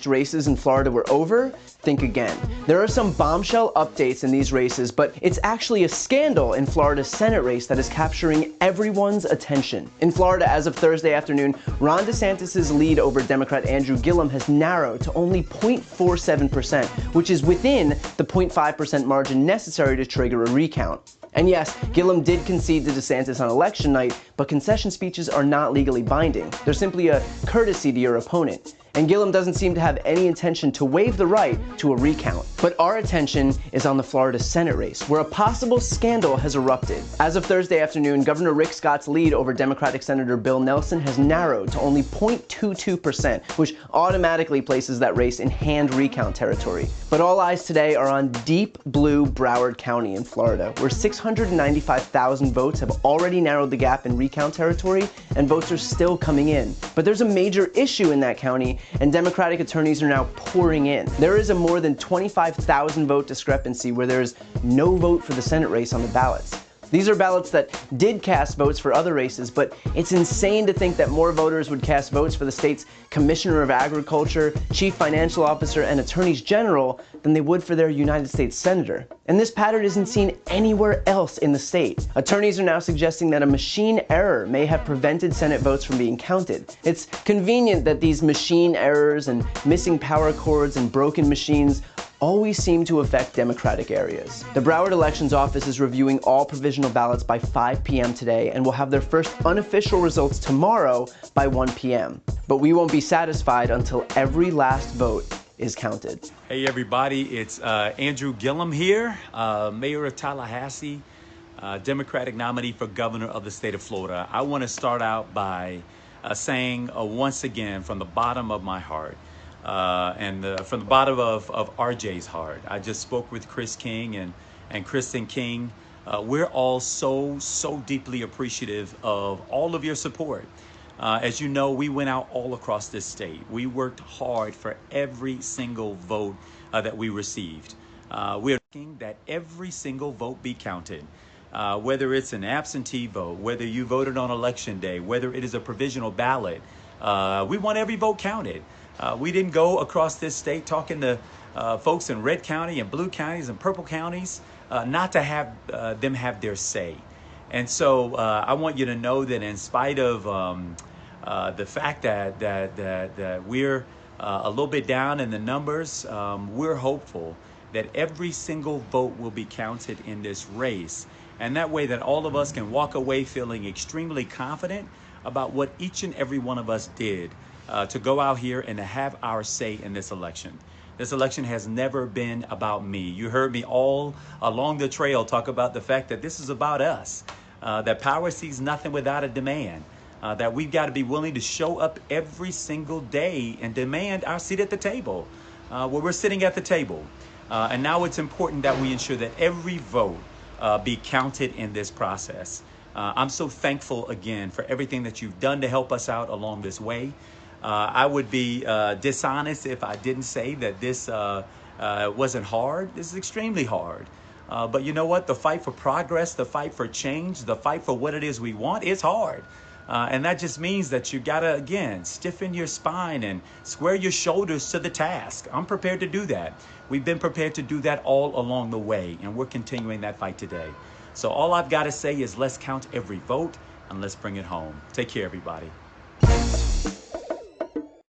past races in Florida were over, think again. There are some bombshell updates in these races, but it's actually a scandal in Florida's Senate race that is capturing everyone's attention. In Florida, as of Thursday afternoon, Ron DeSantis' lead over Democrat Andrew Gillum has narrowed to only 0.47%, which is within the 0.5% margin necessary to trigger a recount. And yes, Gillum did concede to DeSantis on election night, but concession speeches are not legally binding. They're simply a courtesy to your opponent. And Gillum doesn't seem to have any intention to waive the right to a recount. But our attention is on the Florida Senate race, where a possible scandal has erupted. As of Thursday afternoon, Governor Rick Scott's lead over Democratic Senator Bill Nelson has narrowed to only 0.22%, which automatically places that race in hand recount territory. But all eyes today are on deep blue Broward County in Florida, where 695,000 votes have already narrowed the gap in recount territory, and votes are still coming in. But there's a major issue in that county, and Democratic attorneys are now pouring in. There is a more than 25,000 vote discrepancy where there is no vote for the Senate race on the ballots. These are ballots that did cast votes for other races, but it's insane to think that more voters would cast votes for the state's Commissioner of Agriculture, Chief Financial Officer, and Attorneys General than they would for their United States Senator. And this pattern isn't seen anywhere else in the state. Attorneys are now suggesting that a machine error may have prevented Senate votes from being counted. It's convenient that these machine errors and missing power cords and broken machines always seem to affect Democratic areas. The Broward Elections Office is reviewing all provisional ballots by 5 p.m. today and will have their first unofficial results tomorrow by 1 p.m. But we won't be satisfied until every last vote is counted. Hey everybody, it's Andrew Gillum here, Mayor of Tallahassee, Democratic nominee for Governor of the state of Florida. I want to start out by saying once again from the bottom of my heart, from the bottom of RJ's heart. I just spoke with Chris King and Kristen King. We're all so deeply appreciative of all of your support. As you know, we went out all across this state. We worked hard for every single vote that we received. We're looking that every single vote be counted. Whether it's an absentee vote, whether you voted on election day, whether it is a provisional ballot, we want every vote counted. We didn't go across this state talking to folks in red county and blue counties and purple counties not to have them have their say. And so I want you to know that in spite of the fact that we're a little bit down in the numbers, we're hopeful that every single vote will be counted in this race. And that way that all of us can walk away feeling extremely confident about what each and every one of us did to go out here and to have our say in this election. This election has never been about me. You heard me all along the trail talk about the fact that this is about us, that power sees nothing without a demand, that we've got to be willing to show up every single day and demand our seat at the table, where we're sitting at the table. And now it's important that we ensure that every vote be counted in this process. I'm so thankful again for everything that you've done to help us out along this way. I would be dishonest if I didn't say that this wasn't hard. This is extremely hard. But you know what? The fight for progress, the fight for change, the fight for what it is we want, it's hard. And that just means that you gotta, again, stiffen your spine and square your shoulders to the task. I'm prepared to do that. We've been prepared to do that all along the way, and we're continuing that fight today. So all I've got to say is let's count every vote and let's bring it home. Take care, everybody.